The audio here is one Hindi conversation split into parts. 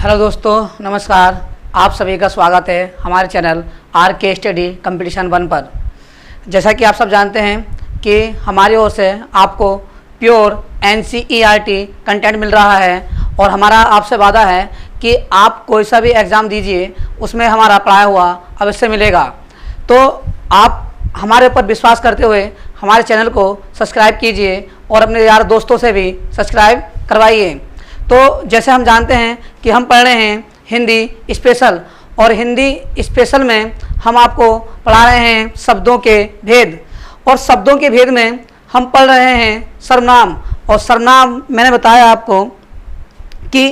हेलो दोस्तों, नमस्कार। आप सभी का स्वागत है हमारे चैनल RK स्टडी कंपटीशन 1 पर। जैसा कि आप सब जानते हैं कि हमारी ओर से आपको प्योर NCERT कंटेंट मिल रहा है और हमारा आपसे वादा है कि आप कोई सा भी एग्ज़ाम दीजिए उसमें हमारा पढ़ाया हुआ अवश्य मिलेगा। तो आप हमारे ऊपर विश्वास करते हुए हमारे चैनल को सब्सक्राइब कीजिए और अपने यार दोस्तों से भी सब्सक्राइब करवाइए। तो जैसे हम जानते हैं कि हम पढ़ रहे हैं हिंदी स्पेशल, और हिंदी स्पेशल में हम आपको पढ़ा रहे हैं शब्दों के भेद, और शब्दों के भेद में हम पढ़ रहे हैं सर्वनाम। और सर्वनाम मैंने बताया आपको कि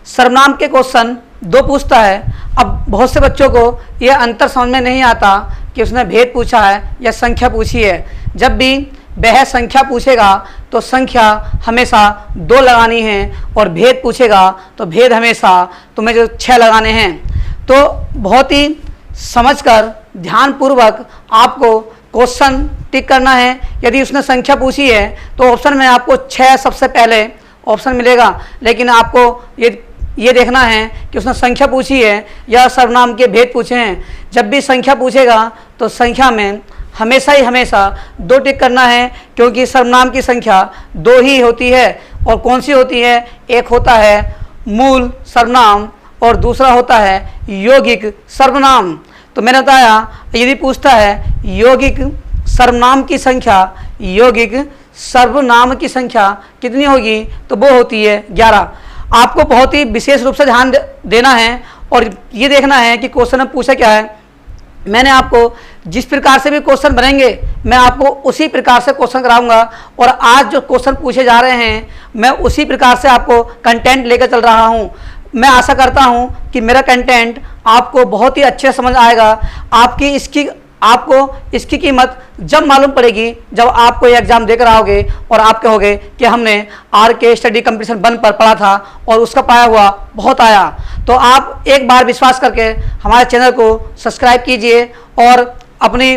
सर्वनाम के क्वेश्चन 2 पूछता है। अब बहुत से बच्चों को यह अंतर समझ में नहीं आता कि उसने भेद पूछा है या संख्या पूछी है। जब भी वह संख्या पूछेगा तो संख्या हमेशा 2 लगानी है, और भेद पूछेगा तो भेद हमेशा तुम्हें जो 6 लगाने हैं। तो बहुत ही समझकर ध्यानपूर्वक आपको क्वेश्चन टिक करना है। यदि उसने संख्या पूछी है तो ऑप्शन में आपको 6 सबसे पहले ऑप्शन मिलेगा, लेकिन आपको ये देखना है कि उसने संख्या पूछी है या सर्वनाम के भेद पूछे हैं। जब भी संख्या पूछेगा तो संख्या में हमेशा 2 टिक करना है, क्योंकि सर्वनाम की संख्या 2 ही होती है। और कौन सी होती है? एक होता है मूल सर्वनाम और दूसरा होता है यौगिक सर्वनाम। तो मैंने बताया यदि पूछता है यौगिक सर्वनाम की संख्या, यौगिक सर्वनाम की संख्या कितनी होगी, तो वो होती है 11। आपको बहुत ही विशेष रूप से ध्यान देना है और ये देखना है कि क्वेश्चन में पूछा क्या है। मैंने आपको जिस प्रकार से भी क्वेश्चन बनेंगे मैं आपको उसी प्रकार से क्वेश्चन कराऊंगा, और आज जो क्वेश्चन पूछे जा रहे हैं मैं उसी प्रकार से आपको कंटेंट लेकर चल रहा हूं। मैं आशा करता हूं कि मेरा कंटेंट आपको बहुत ही अच्छे समझ आएगा। आपको इसकी कीमत जब मालूम पड़ेगी जब आप कोई एग्जाम देकर आओगे और आप कहोगे कि हमने RK स्टडी कंपटीशन 1 पर पढ़ा था और उसका पाया हुआ बहुत आया। तो आप एक बार विश्वास करके हमारे चैनल को सब्सक्राइब कीजिए और अपनी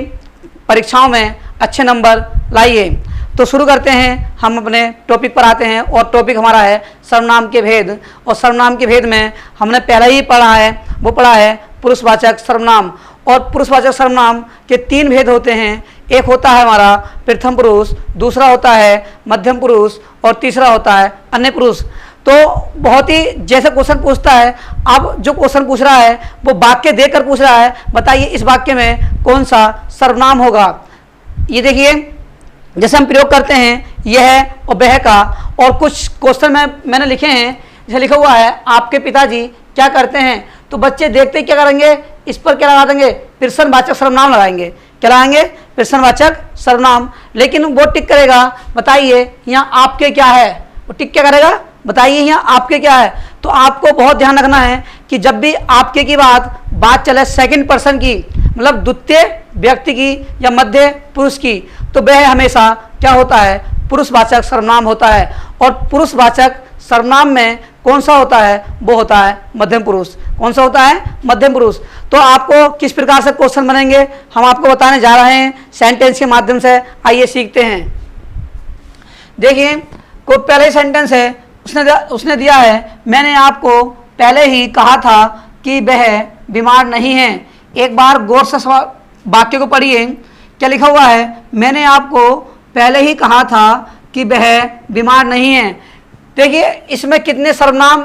परीक्षाओं में अच्छे नंबर लाइए। तो शुरू करते हैं, हम अपने टॉपिक पर आते हैं, और टॉपिक हमारा है सर्वनाम के भेद। और सर्वनाम के भेद में हमने पहले ही पढ़ा है, वो पढ़ा है पुरुषवाचक सर्वनाम। और पुरुषवाचक सर्वनाम के 3 भेद होते हैं। एक होता है हमारा प्रथम पुरुष, दूसरा होता है मध्यम पुरुष, और तीसरा होता है अन्य पुरुष। तो बहुत ही जैसे क्वेश्चन पूछता है, अब जो क्वेश्चन पूछ रहा है वो वाक्य देकर पूछ रहा है, बताइए इस वाक्य में कौन सा सर्वनाम होगा। ये देखिए जैसे हम प्रयोग करते हैं यह और वह का, और कुछ क्वेश्चन मैंने लिखे हैं। जैसे लिखा हुआ है आपके पिताजी क्या करते हैं, तो बच्चे देखते क्या करेंगे, इस पर क्या लगा देंगे, प्रश्नवाचक सर्वनाम लगाएंगे। क्या लगाएंगे? प्रश्नवाचक सर्वनाम। लेकिन वो टिक करेगा, बताइए यहाँ आपके क्या है, वो टिक क्या करेगा, बताइए यहाँ आपके क्या है। तो आपको बहुत ध्यान रखना है कि जब भी आपके की बात चले सेकंड पर्सन की, मतलब द्वितीय व्यक्ति की या मध्य पुरुष की, तो वह हमेशा क्या होता है, पुरुषवाचक सर्वनाम होता है। और पुरुषवाचक सर्वनाम में कौन सा होता है, वो होता है मध्यम पुरुष। कौन सा होता है? मध्यम पुरुष। तो आपको किस प्रकार से क्वेश्चन बनेंगे हम आपको बताने जा रहे हैं सेंटेंस के माध्यम से। आइए सीखते हैं। देखिए कोई पहले सेंटेंस है, उसने दिया है मैंने आपको पहले ही कहा था कि वह बीमार नहीं है। एक बार गौर से वाक्य को पढ़िए। क्या लिखा हुआ है? मैंने आपको पहले ही कहा था कि वह बीमार नहीं है। देखिए इसमें कितने सर्वनाम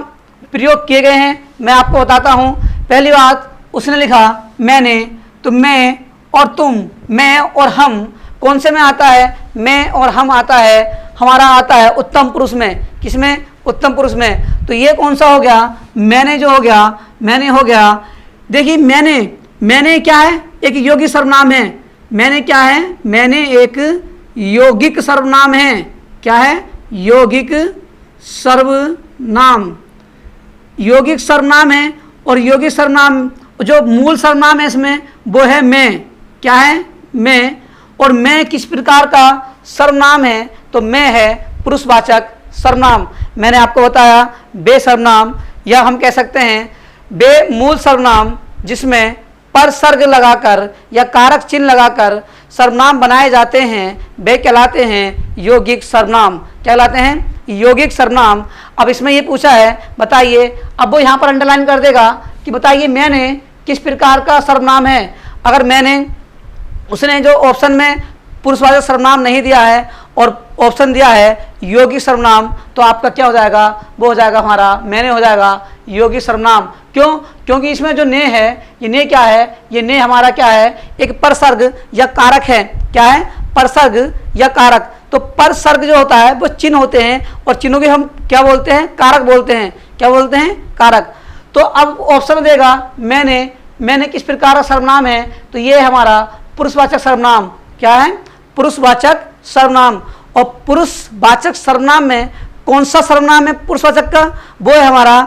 प्रयोग किए गए हैं मैं आपको बताता हूँ। पहली बात उसने लिखा मैंने, तो मैं और तुम, मैं और हम कौन से में आता है? मैं और हम आता है, हमारा आता है उत्तम पुरुष में। किसमें? उत्तम पुरुष में। तो ये कौन सा हो गया? मैंने जो हो गया, मैंने हो गया। देखिए मैंने क्या है? एक यौगिक सर्वनाम है। मैंने क्या है? मैंने एक यौगिक सर्वनाम है। क्या है? यौगिक सर्वनाम। यौगिक सर्वनाम है, और यौगिक सर्वनाम जो मूल सर्वनाम है इसमें वो है मैं। क्या है? मैं। और मैं किस प्रकार का सर्वनाम है? तो मैं है पुरुषवाचक सर्वनाम। मैंने आपको बताया बे सर्वनाम, या हम कह सकते हैं बे मूल सर्वनाम, जिसमें परसर्ग लगाकर या कारक चिन्ह लगाकर सर्वनाम बनाए जाते हैं, वे कहलाते हैं यौगिक सर्वनाम। क्या कहलाते हैं? यौगिक सर्वनाम। अब इसमें ये पूछा है, बताइए, अब वो यहाँ पर अंडरलाइन कर देगा कि बताइए मैंने किस प्रकार का सर्वनाम है। अगर मैंने, उसने जो ऑप्शन में पुरुषवाचक सर्वनाम नहीं दिया है और ऑप्शन दिया है यौगिक सर्वनाम, तो आपका क्या हो जाएगा, वो हो जाएगा हमारा मैंने हो जाएगा यौगिक सर्वनाम। क्यों? क्योंकि इसमें जो ने है, ये ने क्या है, ये ने हमारा क्या है, एक परसर्ग या कारक है। क्या है? परसर्ग या कारक। तो परसर्ग जो होता है वो चिन्ह होते हैं, और चिन्हों के हम क्या बोलते हैं, कारक बोलते हैं। क्या बोलते हैं? कारक। तो अब ऑप्शन देगा मैंने किस प्रकार का सर्वनाम है, तो ये हमारा पुरुषवाचक सर्वनाम। क्या है? पुरुषवाचक सर्वनाम। और पुरुषवाचक सर्वनाम में कौन सा सर्वनाम है पुरुषवाचक का, वो है हमारा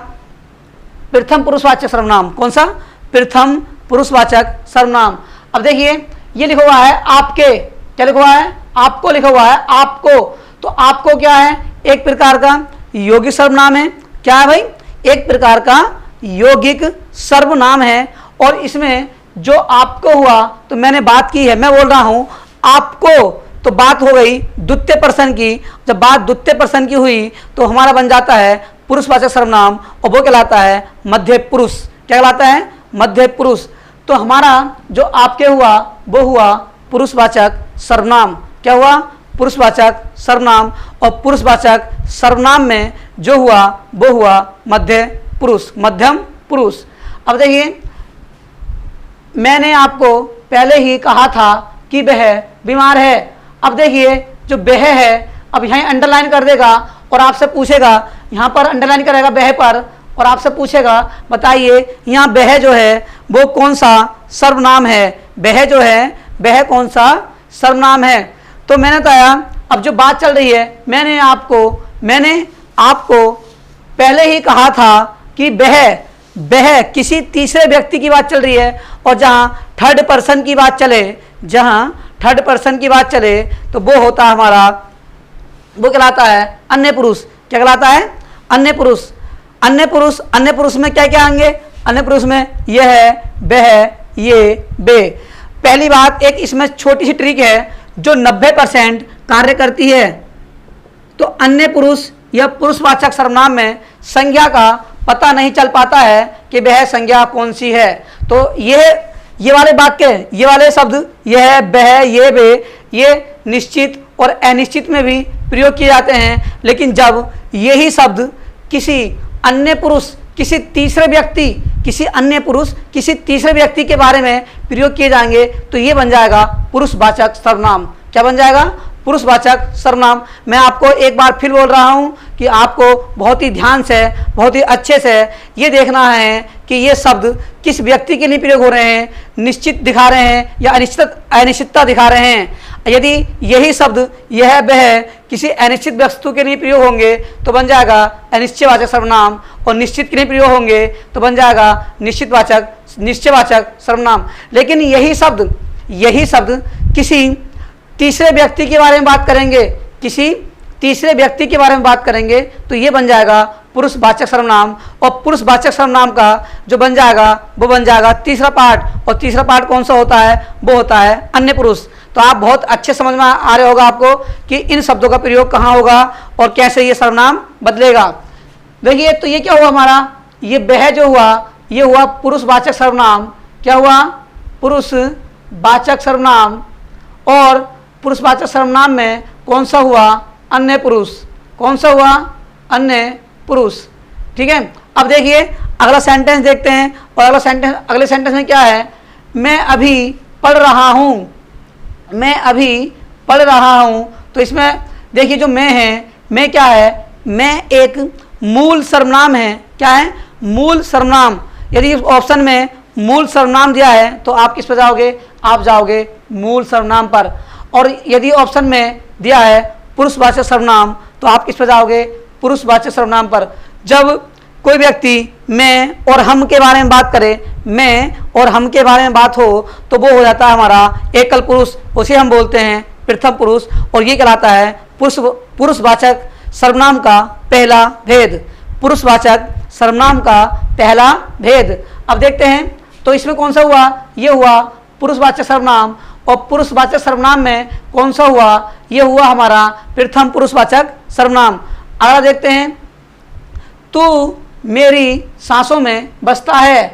प्रथम पुरुषवाचक सर्वनाम। कौन सा? प्रथम पुरुषवाचक सर्वनाम। अब देखिए ये लिखा हुआ है आपके, क्या लिखा हुआ है, आपको लिखा हुआ है, आपको। तो आपको क्या है, एक प्रकार का यौगिक सर्वनाम है। क्या है भाई? एक प्रकार का यौगिक सर्वनाम है। और इसमें जो आपको हुआ, तो मैंने बात की है, मैं बोल रहा हूं आपको, तो बात हो गई द्वितीय पर्सन की। जब बात द्वितीय पर्सन की हुई तो हमारा बन जाता है पुरुषवाचक सर्वनाम, और वो कहलाता है मध्य पुरुष। क्या कहलाता है? मध्य पुरुष। तो हमारा जो आपके हुआ वो हुआ पुरुषवाचक सर्वनाम। क्या हुआ? पुरुषवाचक सर्वनाम। और पुरुषवाचक सर्वनाम में जो हुआ वो हुआ मध्य पुरुष, मध्यम पुरुष। अब देखिए मैंने आपको पहले ही कहा था कि वह बीमार है। अब देखिए जो वह है, अब यहाँ अंडरलाइन कर देगा और आपसे पूछेगा, यहाँ पर अंडरलाइन करेगा वह पर, और आपसे पूछेगा बताइए यहाँ वह जो है वो कौन सा सर्वनाम है, वह जो है वह कौन सा सर्वनाम है। तो मैंने बताया, अब जो बात चल रही है, मैंने आपको पहले ही कहा था कि वह किसी तीसरे व्यक्ति की बात चल रही है, और जहाँ थर्ड पर्सन की बात चले, तो वो होता है हमारा, वो कहलाता है अन्य पुरुष। क्या कहलाता है? अन्य पुरुष। अन्य पुरुष में क्या क्या आएंगे? अन्य पुरुष में यह है, वह, ये, वे। पहली बात, एक इसमें छोटी सी ट्रिक है जो 90% कार्य करती है। तो अन्य पुरुष या पुरुषवाचक सर्वनाम में संज्ञा का पता नहीं चल पाता है कि वह संज्ञा कौन सी है। तो ये वाले वाक्य, ये वाले शब्द, यह, वह, ये, वे, ये निश्चित और अनिश्चित में भी प्रयोग किए जाते हैं। लेकिन जब यही शब्द किसी अन्य पुरुष, किसी तीसरे व्यक्ति के बारे में प्रयोग किए जाएंगे, तो ये बन जाएगा पुरुषवाचक सर्वनाम। क्या बन जाएगा? पुरुषवाचक सर्वनाम। मैं आपको एक बार फिर बोल रहा हूं कि आपको बहुत ही ध्यान से, बहुत ही अच्छे से ये देखना है कि ये शब्द किस व्यक्ति के लिए प्रयोग हो रहे हैं, निश्चित दिखा रहे हैं या अनिश्चितता दिखा रहे हैं। यदि यही शब्द यह वह किसी अनिश्चित वस्तु के लिए प्रयोग होंगे तो बन जाएगा अनिश्चयवाचक सर्वनाम, और निश्चित के लिए प्रयोग होंगे तो बन जाएगा निश्चयवाचक सर्वनाम। लेकिन यही शब्द किसी तीसरे व्यक्ति के बारे में बात करेंगे, तो ये बन जाएगा पुरुषवाचक सर्वनाम। और पुरुषवाचक सर्वनाम का जो बन जाएगा वो बन जाएगा तीसरा पार्ट, और तीसरा पार्ट कौन सा होता है? वो होता है अन्य पुरुष। तो आप बहुत अच्छे समझ में आ रहे होगा आपको कि इन शब्दों का प्रयोग कहाँ होगा और कैसे ये सर्वनाम बदलेगा। देखिए तो ये क्या हुआ हमारा, ये वह जो हुआ, ये हुआ पुरुषवाचक सर्वनाम। क्या हुआ? पुरुषवाचक सर्वनाम। और पुरुषवाचक सर्वनाम में कौन सा हुआ? अन्य पुरुष। कौन सा हुआ? अन्य पुरुष। ठीक है। अब देखिए अगला सेंटेंस देखते हैं, और अगले सेंटेंस में क्या है? मैं अभी पढ़ रहा हूँ। तो इसमें देखिए जो मैं है, मैं क्या है? मैं एक मूल सर्वनाम है। क्या है? मूल सर्वनाम। यदि ऑप्शन में मूल सर्वनाम दिया है तो आप किस पर जाओगे? आप जाओगे मूल सर्वनाम पर। और यदि ऑप्शन में दिया है पुरुषवाचक सर्वनाम तो आप किस पर जाओगे? पुरुषवाचक सर्वनाम पर। जब कोई व्यक्ति मैं और हम के बारे में बात करे, मैं और हम के बारे में बात हो, तो वो हो जाता है हमारा एकल पुरुष, उसे हम बोलते हैं प्रथम पुरुष, और ये कहलाता है पुरुषवाचक सर्वनाम का पहला भेद। पुरुषवाचक सर्वनाम का पहला भेद। अब देखते हैं तो इसमें कौन सा हुआ? ये हुआ पुरुषवाचक सर्वनाम। और पुरुषवाचक सर्वनाम में कौन सा हुआ? ये हुआ हमारा प्रथम पुरुषवाचक सर्वनाम। अगला देखते हैं, तू मेरी सांसों में बसता है,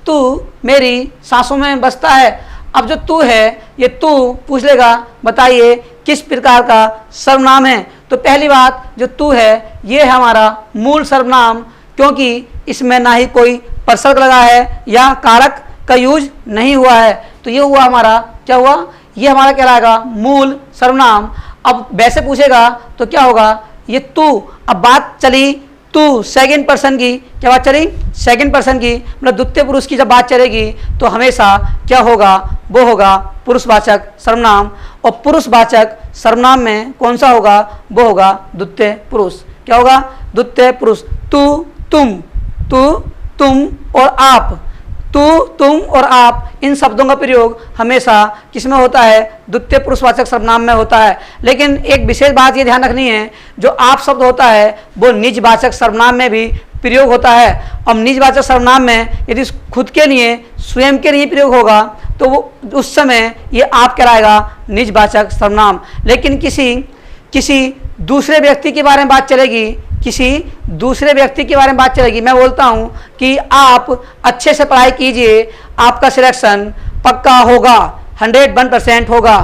तू मेरी सांसों में बसता है। अब जो तू है ये तू पूछ लेगा बताइए किस प्रकार का सर्वनाम है। तो पहली बात जो तू है ये है हमारा मूल सर्वनाम, क्योंकि इसमें ना ही कोई प्रसर्ग लगा है या कारक का यूज नहीं हुआ है। तो ये हुआ हमारा, क्या हुआ, ये हमारा कहलाएगा मूल सर्वनाम। अब वैसे पूछेगा तो क्या होगा, ये तू। अब बात चली तू सेकंड पर्सन की, क्या बात चली, सेकंड पर्सन की, मतलब द्वितीय पुरुष की जब बात चलेगी तो हमेशा क्या होगा, वो होगा पुरुषवाचक सर्वनाम। और पुरुषवाचक सर्वनाम में कौन सा होगा, वो होगा द्वितीय पुरुष। क्या होगा, द्वितीय पुरुष। तू तुम, तू तुम और आप, तू तुम और आप, इन शब्दों का प्रयोग हमेशा किसमें होता है, द्वितीय पुरुषवाचक सर्वनाम में होता है। लेकिन एक विशेष बात ये ध्यान रखनी है, जो आप शब्द होता है वो निजवाचक सर्वनाम में भी प्रयोग होता है। अब निजवाचक सर्वनाम में यदि खुद के लिए, स्वयं के लिए प्रयोग होगा तो वो उस समय ये आप कहलाएगा निजवाचक सर्वनाम। लेकिन किसी दूसरे व्यक्ति के बारे में बात चलेगी, किसी दूसरे व्यक्ति के बारे में बात चलेगी, मैं बोलता हूँ कि आप अच्छे से पढ़ाई कीजिए, आपका सिलेक्शन पक्का होगा, 101% होगा।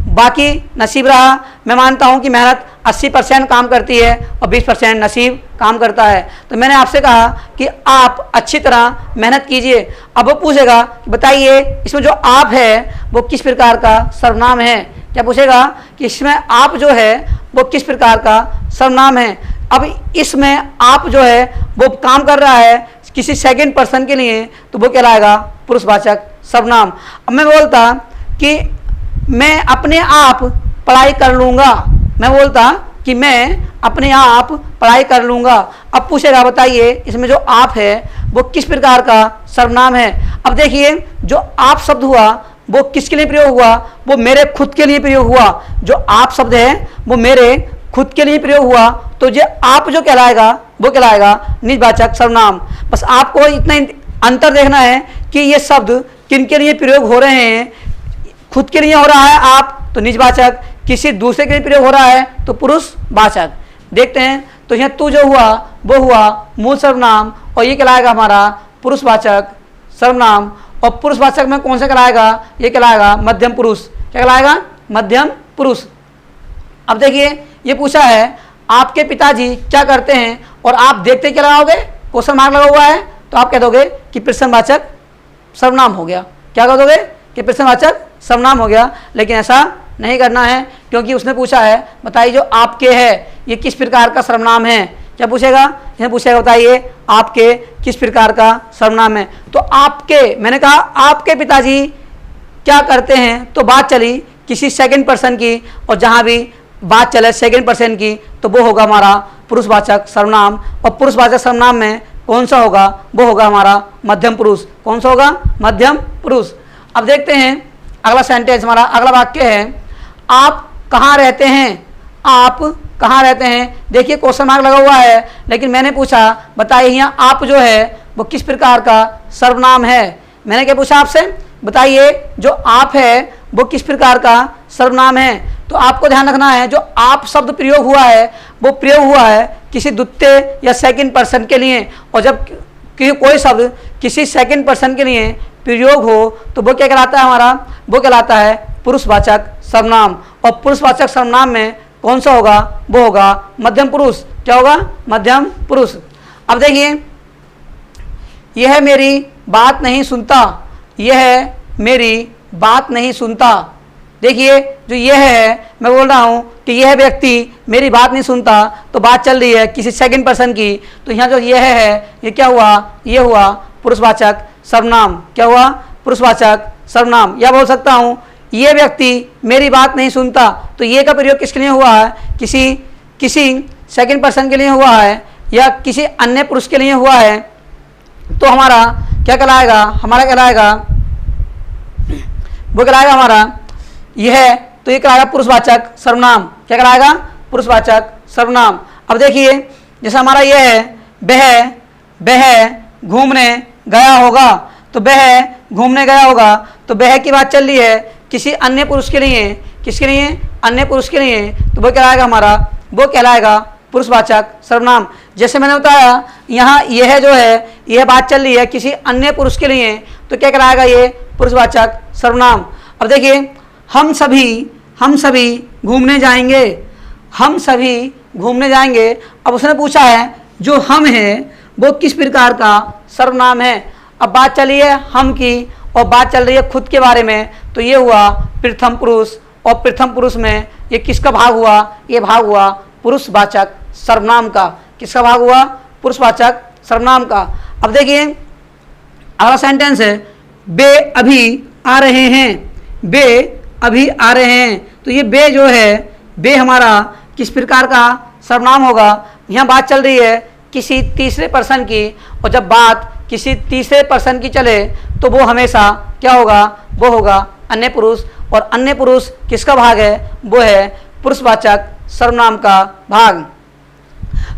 बाकी नसीब रहा, मैं मानता हूँ कि मेहनत 80% काम करती है और 20% नसीब काम करता है। तो मैंने आपसे कहा कि आप अच्छी तरह मेहनत कीजिए। अब वो पूछेगा कि बताइए इसमें जो आप है वो किस प्रकार का सर्वनाम है। क्या पूछेगा कि इसमें आप जो है वो किस प्रकार का सर्वनाम है। अब इसमें आप जो है वो काम कर रहा है किसी सेकंड पर्सन के लिए, तो वो कहलाएगा पुरुषवाचक सर्वनाम। अब मैं बोलता कि मैं अपने आप पढ़ाई कर लूँगा, मैं बोलता कि मैं अपने आप पढ़ाई कर लूँगा। अब पूछेगा बताइए इसमें जो आप है वो किस प्रकार का सर्वनाम है। अब देखिए जो आप शब्द हुआ वो किसके लिए प्रयोग हुआ, वो मेरे खुद के लिए प्रयोग हुआ। जो आप शब्द है वो मेरे खुद के लिए प्रयोग हुआ, तो ये आप जो कहलाएगा वो कहलाएगा निजवाचक सर्वनाम। बस आपको इतना अंतर देखना है कि ये शब्द किन के लिए प्रयोग हो रहे हैं। खुद के लिए हो रहा है आप तो निजवाचक, किसी दूसरे के लिए प्रयोग हो रहा है तो पुरुषवाचक। देखते हैं तो यहाँ तू जो हुआ वो हुआ मूल सर्वनाम और ये कहलाएगा हमारा पुरुषवाचक सर्वनाम। और पुरुषवाचक में कौन सा कहलाएगा, ये कहलाएगा मध्यम पुरुष। क्या कहलाएगा, मध्यम पुरुष। अब देखिए ये पूछा है आपके पिताजी क्या करते हैं और आप देखते क्या लगाओगे, क्वेश्चन मार्क लगा हुआ है, तो आप कह दोगे कि प्रश्नवाचक सर्वनाम हो गया। क्या कह दोगे कि प्रश्नवाचक सर्वनाम हो गया। लेकिन ऐसा नहीं करना है, क्योंकि उसने पूछा है बताइए जो आपके है ये किस प्रकार का सर्वनाम है। क्या पूछेगा, ये पूछेगा बताइए आपके किस प्रकार का सर्वनाम है। तो आपके, मैंने कहा आपके पिताजी क्या करते हैं, तो बात चली किसी सेकंड पर्सन की, और जहाँ भी बात चले सेकंड पर्सन की तो वो होगा हमारा पुरुषवाचक सर्वनाम। और पुरुषवाचक सर्वनाम में कौन सा होगा, वो होगा हमारा मध्यम पुरुष। कौन सा होगा, मध्यम पुरुष। अब देखते हैं अगला सेंटेंस, हमारा अगला वाक्य है आप कहाँ रहते हैं, आप कहाँ रहते हैं। देखिए क्वेश्चन मार्क लगा हुआ है, लेकिन मैंने पूछा बताइए यहाँ आप जो है वो किस प्रकार का सर्वनाम है। मैंने क्या पूछा आपसे, बताइए जो आप है वो किस प्रकार का सर्वनाम है। तो आपको ध्यान रखना है जो आप शब्द प्रयोग हुआ है वो प्रयोग हुआ है किसी द्वितीय या सेकंड पर्सन के लिए, और जब कोई शब्द किसी सेकंड पर्सन के लिए प्रयोग हो तो वो क्या कहलाता है, हमारा वो कहलाता है पुरुषवाचक सर्वनाम। और पुरुषवाचक सर्वनाम में कौन सा होगा, वो होगा मध्यम पुरुष। क्या होगा, मध्यम पुरुष। अब देखिए यह मेरी बात नहीं सुनता, यह मेरी बात नहीं सुनता। देखिए जो यह है, मैं बोल रहा हूँ कि यह व्यक्ति मेरी बात नहीं सुनता, तो बात चल रही है किसी सेकंड पर्सन की, तो यहाँ जो यह है ये क्या हुआ, ये हुआ पुरुषवाचक सर्वनाम। क्या हुआ, पुरुषवाचक सर्वनाम। या बोल सकता हूँ ये व्यक्ति मेरी बात नहीं सुनता, तो ये का प्रयोग किसके लिए हुआ है, किसी सेकंड पर्सन के लिए हुआ है या किसी अन्य पुरुष के लिए हुआ है, तो हमारा क्या कहलाएगा, हमारा कहलाएगा वो कहलाएगा हमारा यह, तो ये कहलाएगा पुरुषवाचक सर्वनाम। क्या कहलाएगा, पुरुषवाचक सर्वनाम। अब देखिए जैसे हमारा यह है वह घूमने गया होगा, तो वह घूमने गया होगा, तो वह की बात चल रही है किसी अन्य पुरुष के लिए, किसके लिए, अन्य पुरुष के लिए, तो वो कहलाएगा हमारा, वो कहलाएगा पुरुषवाचक सर्वनाम। जैसे मैंने बताया यहाँ यह जो है यह बात चल रही है किसी अन्य पुरुष के लिए, तो क्या कराएगा ये पुरुषवाचक सर्वनाम। अब देखिए हम सभी घूमने जाएंगे, हम सभी घूमने जाएंगे। अब उसने पूछा है जो हम है वो किस प्रकार का सर्वनाम है। अब बात चली है हम की और बात चल रही है खुद के बारे में, तो ये हुआ प्रथम पुरुष, और प्रथम पुरुष में ये किसका भाग हुआ, ये भाग हुआ पुरुषवाचक सर्वनाम का। किसका भाग हुआ, पुरुषवाचक सर्वनाम का। अब देखिए अगला सेंटेंस है बे अभी आ रहे हैं, बे अभी आ रहे हैं। तो ये बे जो है, बे हमारा किस प्रकार का सर्वनाम होगा। यहाँ बात चल रही है किसी तीसरे पर्सन की, और जब बात किसी तीसरे पर्सन की चले तो वो हमेशा क्या होगा, वो होगा अन्य पुरुष, और अन्य पुरुष किसका भाग है, वो है पुरुषवाचक सर्वनाम का भाग।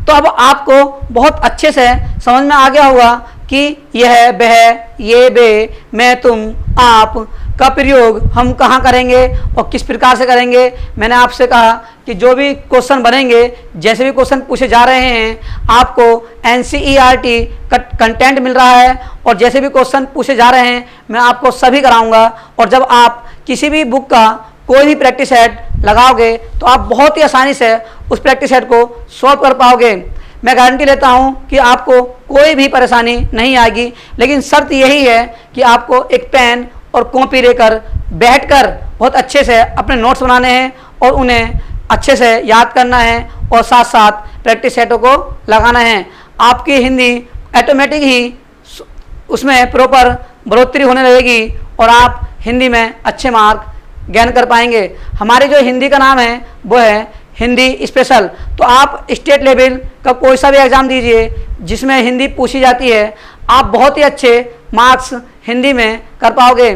तो अब आपको बहुत अच्छे से समझ में आ गया होगा कि यह, वह, ये, बे, मैं, तुम, आप का प्रयोग हम कहाँ करेंगे और किस प्रकार से करेंगे। मैंने आपसे कहा कि जो भी क्वेश्चन बनेंगे, जैसे भी क्वेश्चन पूछे जा रहे हैं, आपको NCERT कंटेंट मिल रहा है, और जैसे भी क्वेश्चन पूछे जा रहे हैं मैं आपको सभी कराऊंगा। और जब आप किसी भी बुक का कोई भी प्रैक्टिस सेट लगाओगे तो आप बहुत ही आसानी से उस प्रैक्टिस सेट को सॉल्व कर पाओगे। मैं गारंटी लेता हूं कि आपको कोई भी परेशानी नहीं आएगी, लेकिन शर्त यही है कि आपको एक पेन और कॉपी लेकर बैठकर बहुत अच्छे से अपने नोट्स बनाने हैं और उन्हें अच्छे से याद करना है, और साथ साथ प्रैक्टिस सेटों को लगाना है। आपकी हिंदी ऑटोमेटिक ही उसमें प्रॉपर बढ़ोतरी होने लगेगी और आप हिंदी में अच्छे मार्क गेन कर पाएंगे। हमारी जो हिंदी का नाम है वो है हिंदी स्पेशल। तो आप स्टेट लेवल का कोई सा भी एग्ज़ाम दीजिए जिसमें हिंदी पूछी जाती है, आप बहुत ही अच्छे मार्क्स हिंदी में कर पाओगे।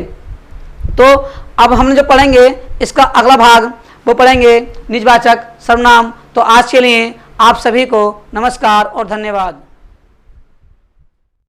तो अब हम जो पढ़ेंगे इसका अगला भाग वो पढ़ेंगे निजवाचक सर्वनाम। तो आज के लिए आप सभी को नमस्कार और धन्यवाद।